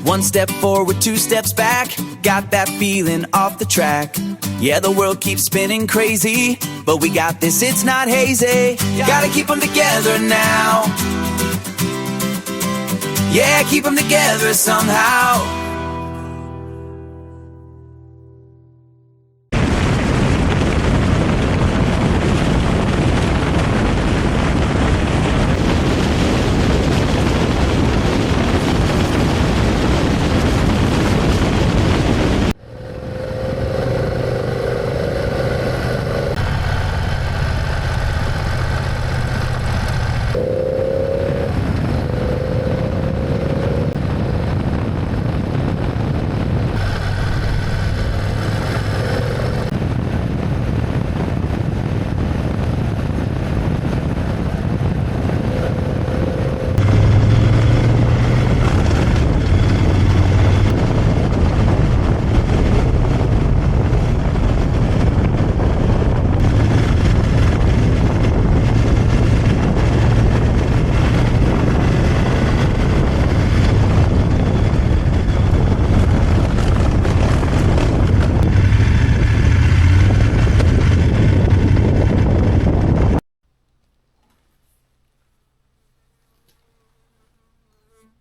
One step forward, two steps back. Got that feeling off the track. Yeah, the world keeps spinning crazy, but we got this, it's not hazy. Gotta keep them together now. Yeah, keep them together somehow.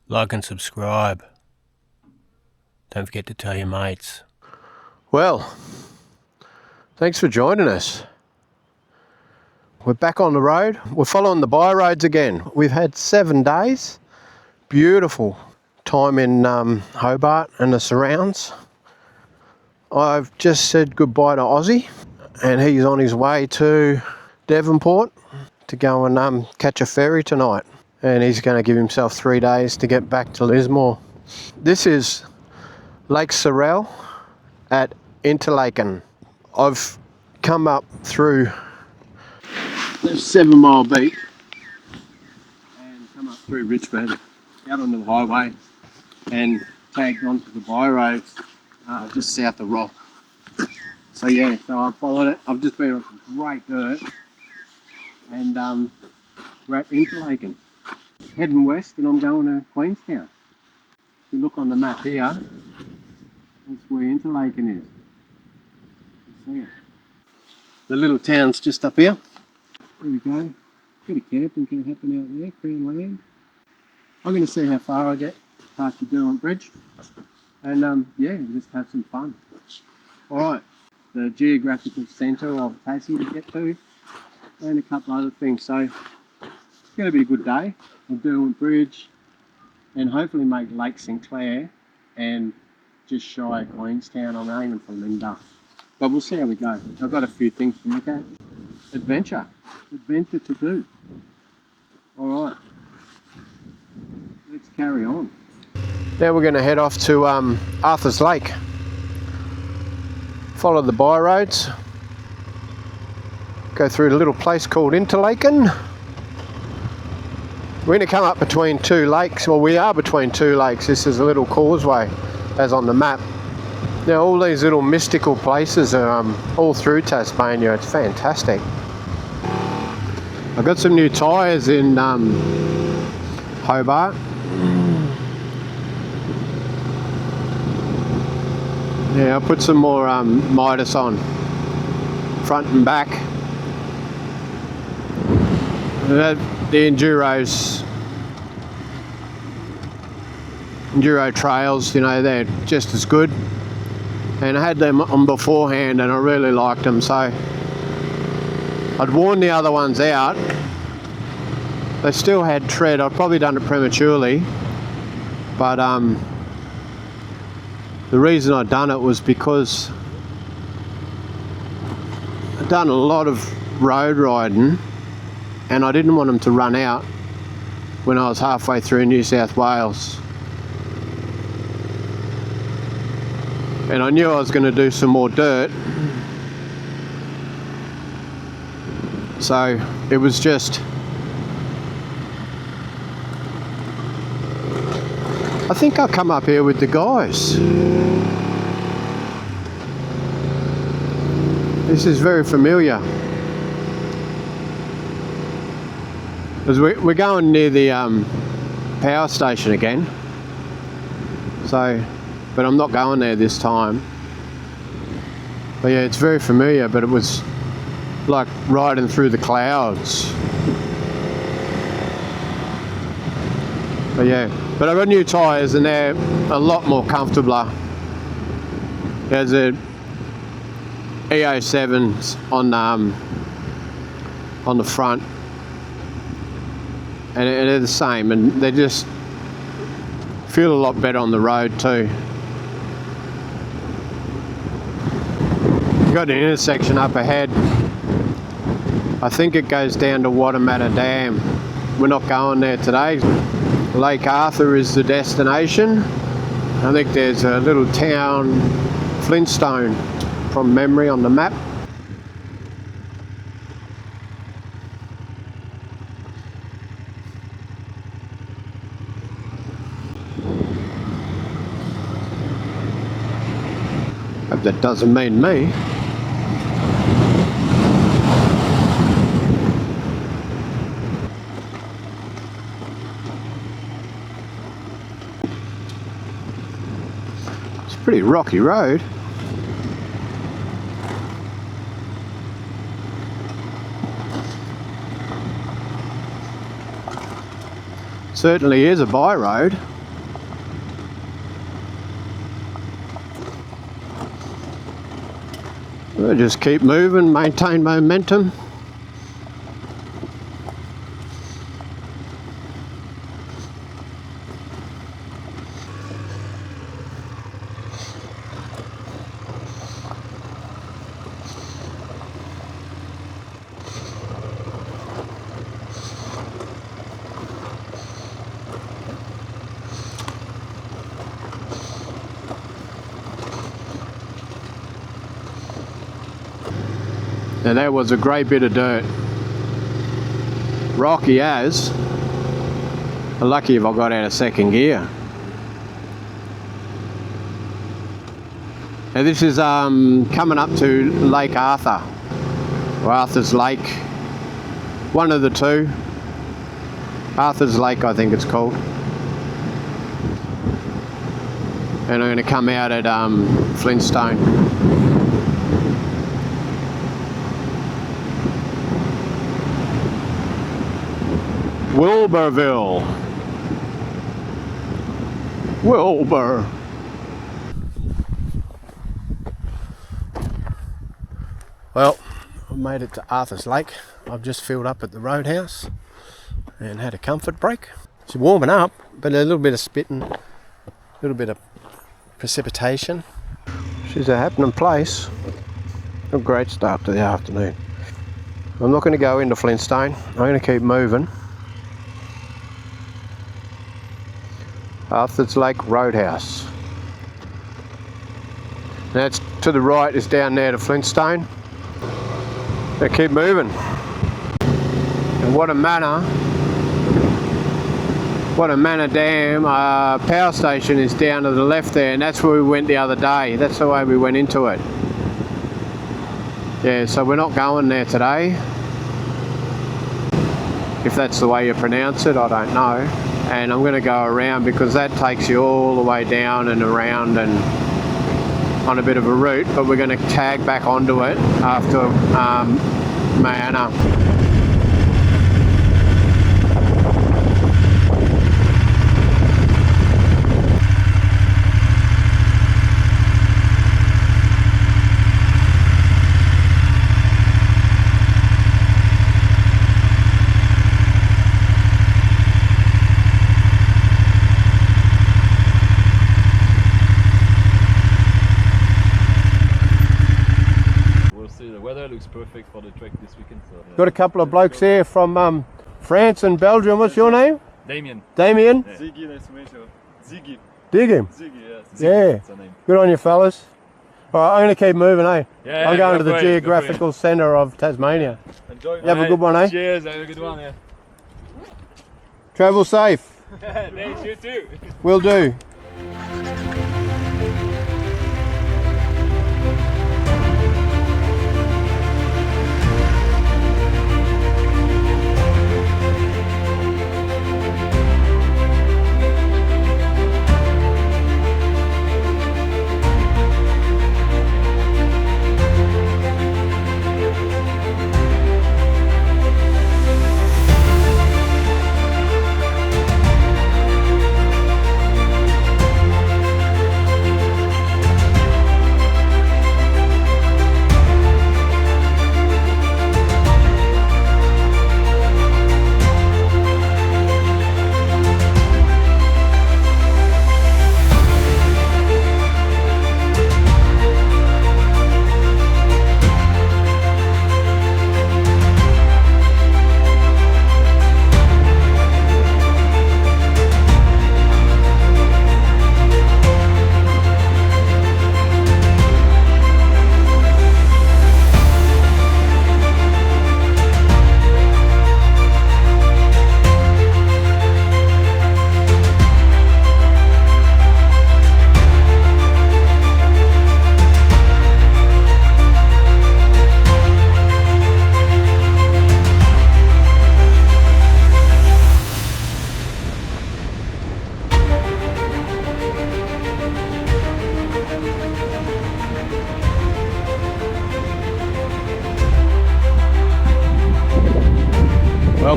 Like and subscribe. Don't forget to tell your mates. Well, thanks for joining us. We're back on the road. We're following the by roads again. We've had 7 days. Beautiful time in Hobart and the surrounds. I've just said goodbye to Ozzy, and he's on his way to Devonport to go and catch a ferry tonight. And he's going to give himself 3 days to get back to Lismore. This is Lake Sorrel at Interlaken. I've come up through the 7 Mile Beat and come up through Richmond out onto the highway and tagged onto the by roads just south of Rock. So yeah, so I followed it. I've just been on some great dirt and we're at Interlaken. Heading west and I'm going to Queenstown. If you look on the map here, that's where Interlaken is. You see it. The little town's just up here. There we go. Bit of camping can happen out there, Crown Land. I'm going to see how far I get past the Derwent Bridge. And yeah, just have some fun. Alright, the geographical centre of Tassie to get to and a couple other things. So it's going to be a good day. Derwent Bridge and hopefully make Lake St Clair and just shy of Queenstown. I'm aiming for Linda, but we'll see how we go. I've got a few things to look at. Adventure to do. Alright, let's carry on. Now we're going to head off to Arthur's Lake. Follow the by roads, go through a little place called Interlaken. We're going to come up between 2 lakes. Well, we are between 2 lakes. This is a little causeway, as on the map. Now, all these little mystical places are all through Tasmania. It's fantastic. I've got some new tyres in Hobart. Yeah, I'll put some more Midas on, front and back. The Enduro trails, you know, they're just as good. And I had them on beforehand and I really liked them, so I'd worn the other ones out. They still had tread. I'd probably done it prematurely, but the reason I'd done it was because I'd done a lot of road riding and I didn't want them to run out when I was halfway through New South Wales. And I knew I was going to do some more dirt. So it was just, I think I'll come up here with the guys. This is very familiar. Because we're going near the power station again. So, but I'm not going there this time. But yeah, it's very familiar, but it was like riding through the clouds. But yeah, but I've got new tyres and they're a lot more comfortable. There's a EO7s on the front, and they're the same, and they just feel a lot better on the road too. Got an intersection up ahead. I think it goes down to Watermatta Dam. We're not going there today. Lake Arthur is the destination. I think there's a little town, Flintstone, from memory on the map. Hope that doesn't mean me. It's a pretty rocky road. Certainly is a by road. We'll just keep moving, maintain momentum. Now that was a great bit of dirt. Rocky as. Lucky if I got out of second gear. Now this is coming up to Lake Arthur, or Arthur's Lake. One of the two. Arthur's Lake, I think it's called. And I'm going to come out at Flintstone. Wilburville. Wilbur. Well, I made it to Arthur's Lake. I've just filled up at the roadhouse and had a comfort break. It's warming up, but a little bit of spitting, a little bit of precipitation. She's a happening place. A great start to the afternoon. I'm not going to go into Flintstone. I'm going to keep moving. Arthur's Lake Roadhouse. That's to the right is down there to Flintstone. They keep moving. And Watermatta Dam power station is down to the left there, and that's where we went the other day. That's the way we went into it. Yeah, so we're not going there today. If that's the way you pronounce it, I don't know. And I'm going to go around because that takes you all the way down and around and on a bit of a route, but we're going to tag back onto it after Mayana. Looks perfect for the track this weekend. So, Got a couple of blokes here from France and Belgium. What's your name? Damien. Damien? Yeah. Ziggy, nice to meet you. Ziggy. Dig him. Ziggy, yeah. Ziggy, Yeah. that's her name. Good on you, fellas. All right, I'm going to keep moving, eh? Yeah, I'm going go to the for it, geographical centre of Tasmania. Enjoy. You have a good one, eh? Cheers, have a good one, yeah. Travel safe. Thanks, you too. Will do.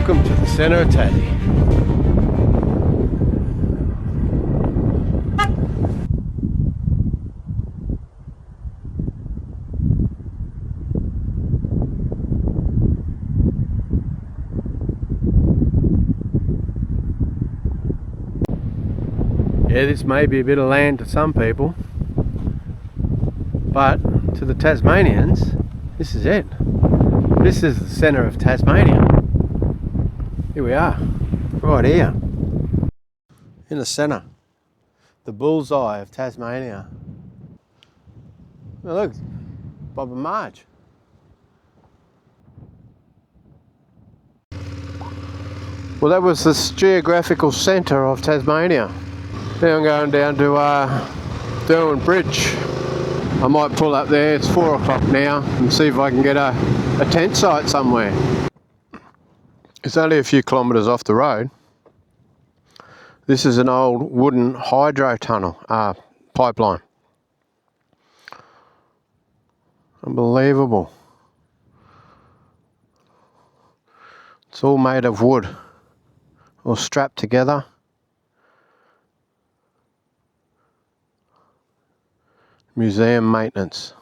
Welcome to the centre of Tassie. Yeah, this may be a bit of land to some people, but to the Tasmanians, this is it. This is the centre of Tasmania. Here we are, right here, in the centre, the bullseye of Tasmania. Oh, look, Bob and Marge. Well, that was the geographical centre of Tasmania. Now I'm going down to Derwent Bridge. I might pull up there, it's 4 o'clock now, and see if I can get a tent site somewhere. It's only a few kilometres off the road. This is an old wooden hydro tunnel, pipeline. Unbelievable. It's all made of wood, all strapped together. Museum maintenance.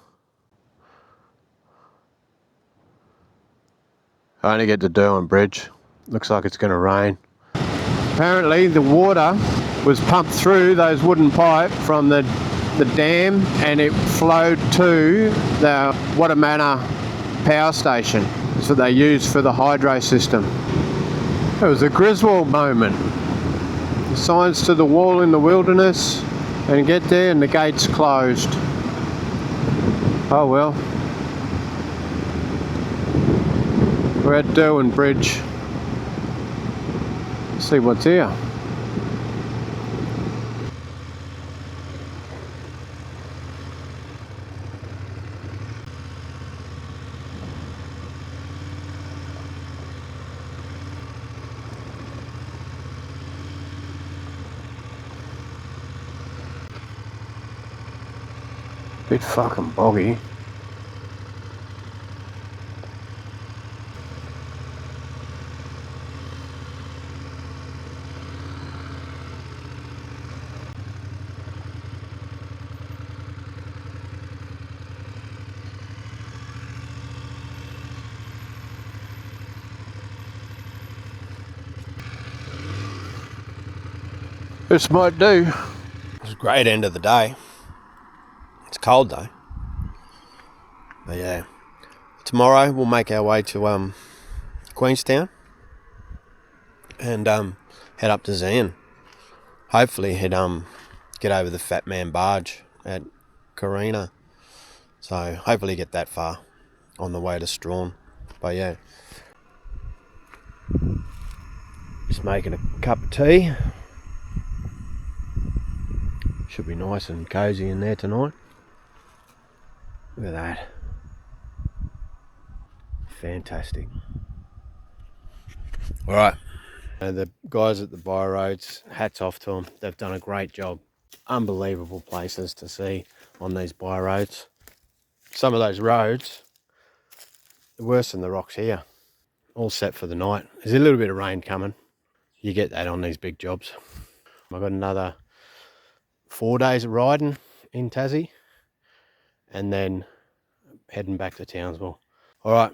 I only get to Derwent Bridge. Looks like it's going to rain. Apparently the water was pumped through those wooden pipe from the dam, and it flowed to the Watermanor power station. That's what they use for the hydro system. It was a Griswold moment. The signs to the wall in the wilderness, and get there and the gate's closed. Oh well. We're at Derwent Bridge. Let's see what's here. Bit fucking boggy. This might do. It's a great end of the day. It's cold though. But yeah, tomorrow we'll make our way to Queenstown and head up to Zeehan. Hopefully get over the Fat Man Barge at Carina. So hopefully get that far on the way to Strawn. But yeah, just making a cup of tea. Should be nice and cosy in there tonight. Look at that. Fantastic. Alright. The guys at the By Roads, hats off to them. They've done a great job. Unbelievable places to see on these by roads. Some of those roads are worse than the rocks here. All set for the night. There's a little bit of rain coming. You get that on these big jobs. I've got another 4 days of riding in Tassie and then heading back to Townsville. Alright,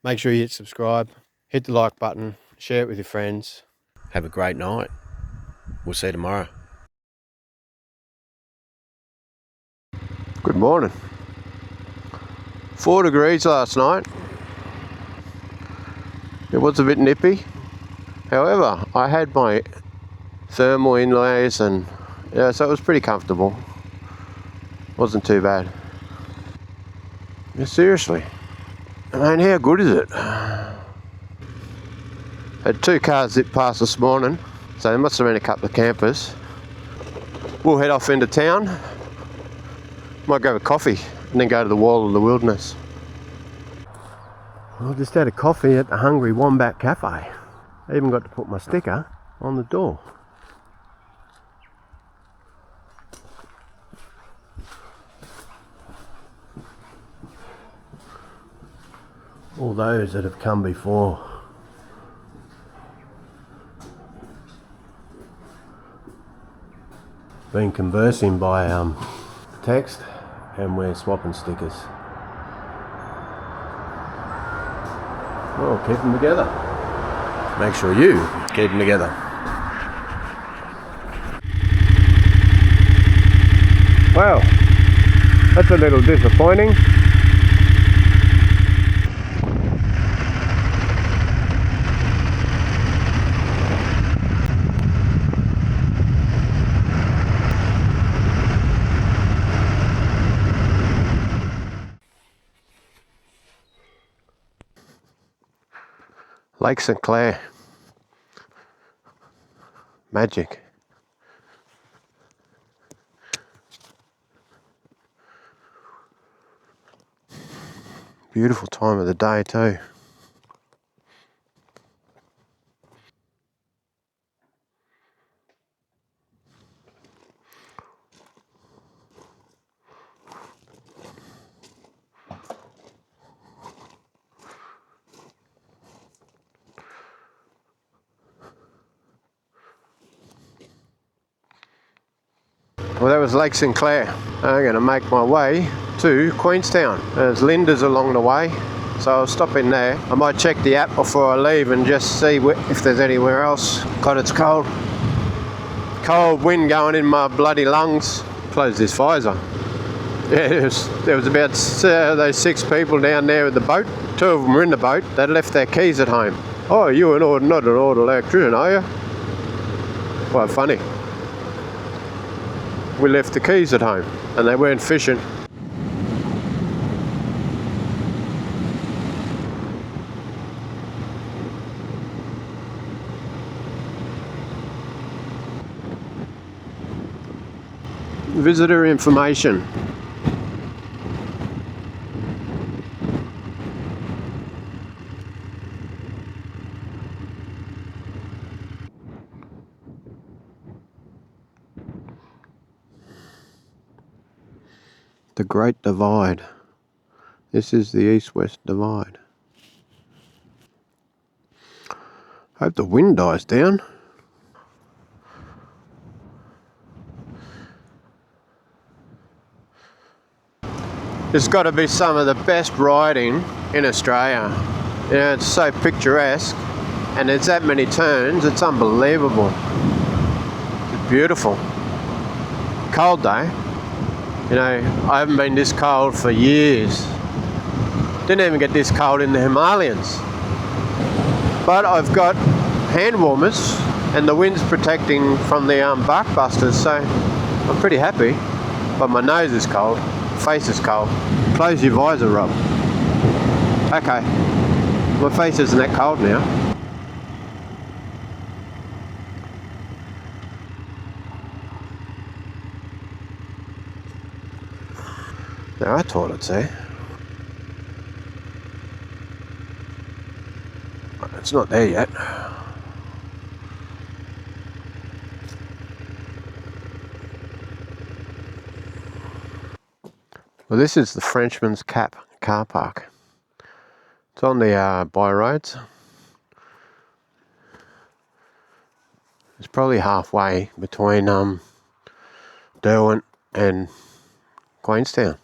make sure you hit subscribe, hit the like button, share it with your friends. Have a great night. We'll see you tomorrow. Good morning. 4 degrees last night. It was a bit nippy. However, I had my thermal inlays and yeah, so it was pretty comfortable. Wasn't too bad. Yeah, seriously. I mean, how good is it? Had 2 cars zip past this morning, so there must have been a couple of campers. We'll head off into town. Might grab a coffee and then go to the wall of the wilderness. I just had a coffee at the Hungry Wombat Cafe. I even got to put my sticker on the door. All those that have come before been conversing by text, and we're swapping stickers. Well, keep them together. Make sure you keep them together. Well, that's a little disappointing. Lake St Clair. Magic. Beautiful time of the day too. Well, that was Lake St Clair. I'm going to make my way to Queenstown. There's Linda's along the way, so I'll stop in there. I might check the app before I leave and just see if there's anywhere else. God, it's cold. Cold wind going in my bloody lungs. Close this visor. Yeah, there was about those 6 people down there with the boat. 2 of them were in the boat. They'd left their keys at home. Oh, you're not an old electrician, are you? Quite funny. We left the keys at home and they weren't fishing. Visitor information. The Great Divide. This is the East-West Divide. Hope the wind dies down. It's got to be some of the best riding in Australia. You know, it's so picturesque and there's that many turns, it's unbelievable. It's beautiful. Cold though. You know, I haven't been this cold for years. Didn't even get this cold in the Himalayas. But I've got hand warmers and the wind's protecting from the bark busters, so I'm pretty happy. But my nose is cold, face is cold. Close your visor, Rob. Okay, my face isn't that cold now. There are toilets there. It's not there yet. Well, this is the Frenchman's Cap car park. It's on the by roads. It's probably halfway between Derwent and Queenstown.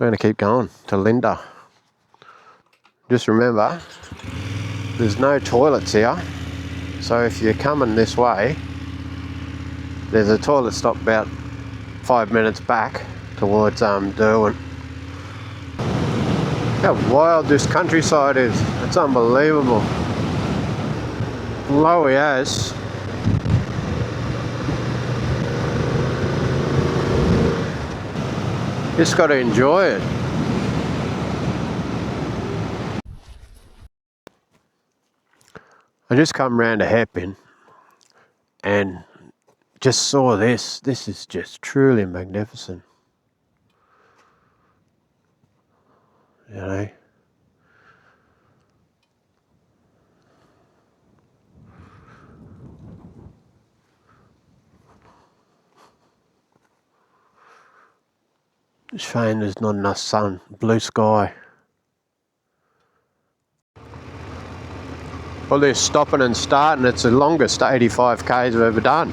I'm going to keep going to Linda. Just remember, there's no toilets here, so if you're coming this way, there's a toilet stop about 5 minutes back towards Derwent. How wild this countryside is. It's unbelievable. Lowy as. Just got to enjoy it. I just come round a hairpin and just saw this. This is just truly magnificent. You know. Shame there's not enough sun, blue sky. Well, they're stopping and starting. It's the longest 85 k's I've ever done.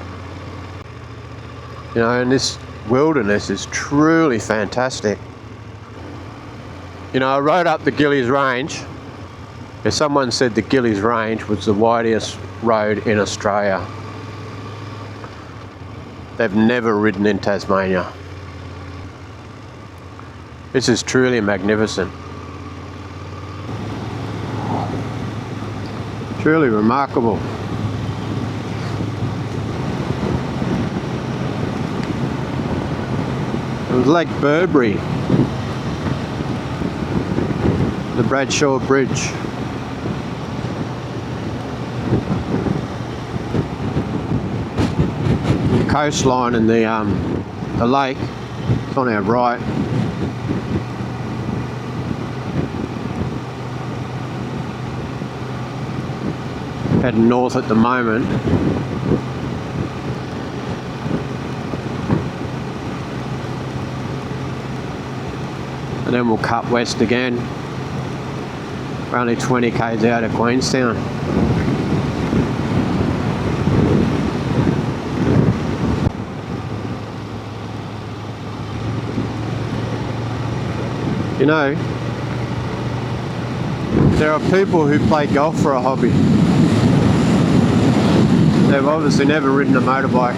You know, and this wilderness is truly fantastic. You know, I rode up the Gillies Range. If someone said the Gillies Range was the widest road in Australia, they've never ridden in Tasmania. This is truly magnificent. Truly remarkable. It was Lake Burberry, the Bradshaw Bridge. The coastline and the lake, it's on our right. Heading north at the moment. And then we'll cut west again. We're only 20 k's out of Queenstown. You know, there are people who play golf for a hobby. They've obviously never ridden a motorbike.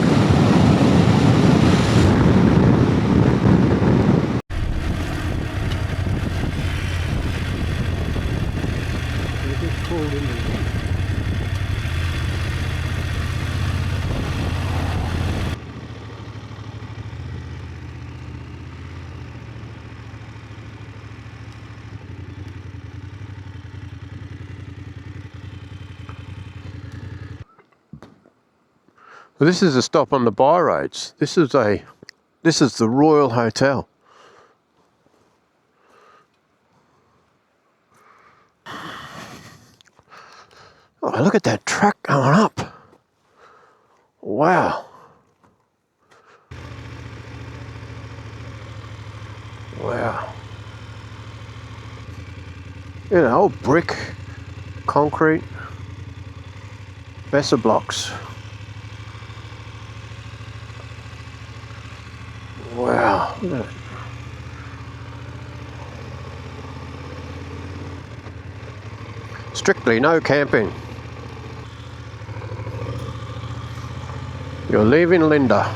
Well, this is a stop on the byroads. This is the Royal Hotel. Oh, look at that truck going up. Wow. Wow. You know, old brick, concrete, Besser blocks. Wow, look at it. Strictly no camping. You're leaving Linda.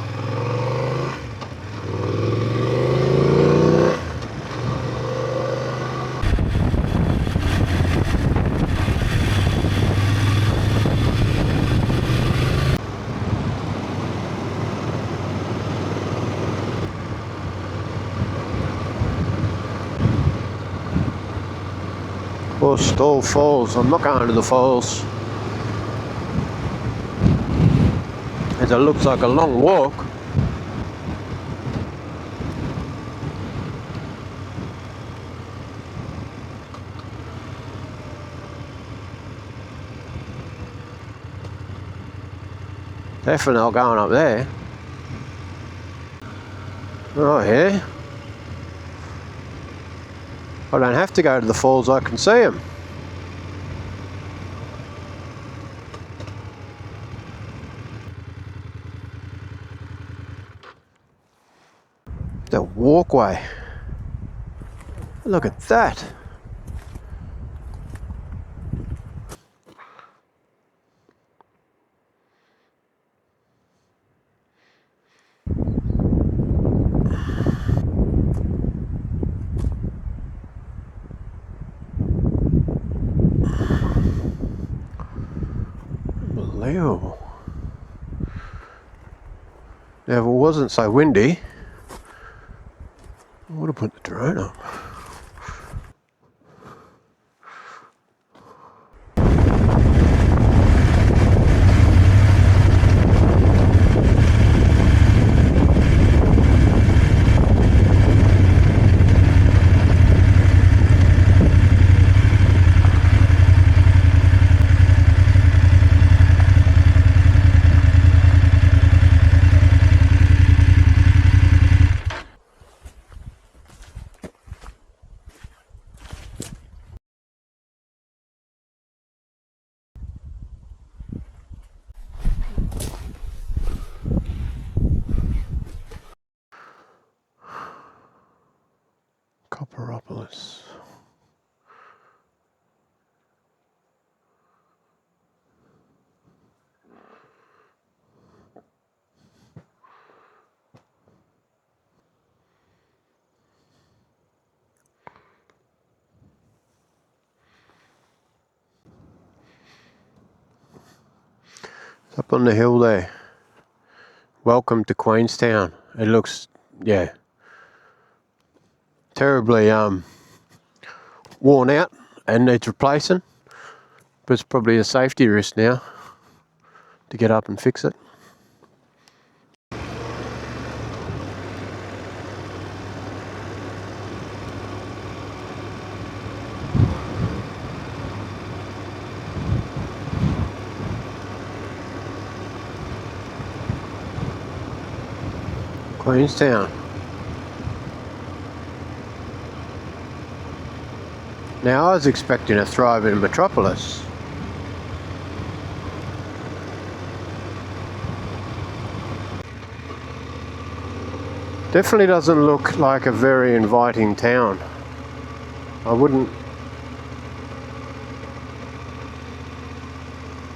Or Stall Falls. I'm not going to the falls, as it looks like a long walk. Definitely not going up there. Oh yeah. I don't have to go to the falls, I can see them. The walkway. Look at that. Unbelievable. Now, if it wasn't so windy, I would have put the drone up. Metropolis. It's up on the hill there. Welcome to Queenstown. It looks, yeah, terribly worn out and needs replacing, but it's probably a safety risk now to get up and fix it. Queenstown. Now I was expecting a thriving metropolis. Definitely doesn't look like a very inviting town. I wouldn't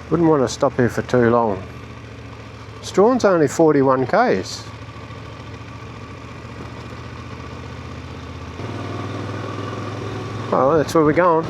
want to stop here for too long. Strawn's only 41 k's. Well, that's where we're going.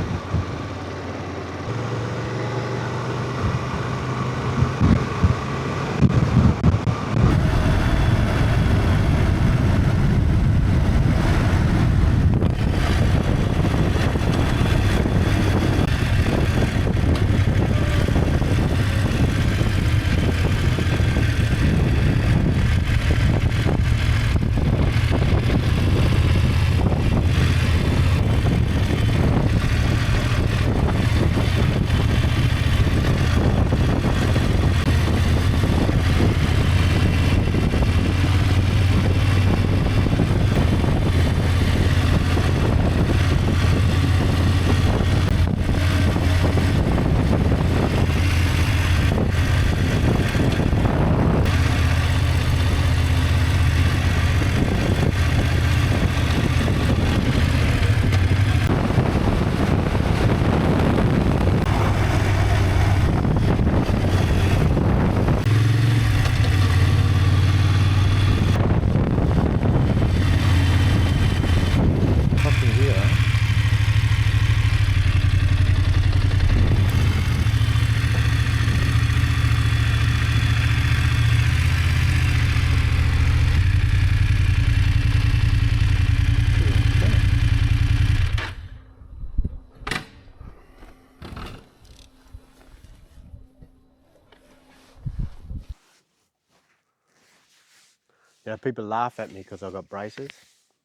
You know, people laugh at me because I've got braces,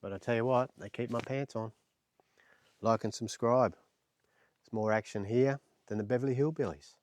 but I tell you what, they keep my pants on. Like and subscribe. There's more action here than the Beverly Hillbillies.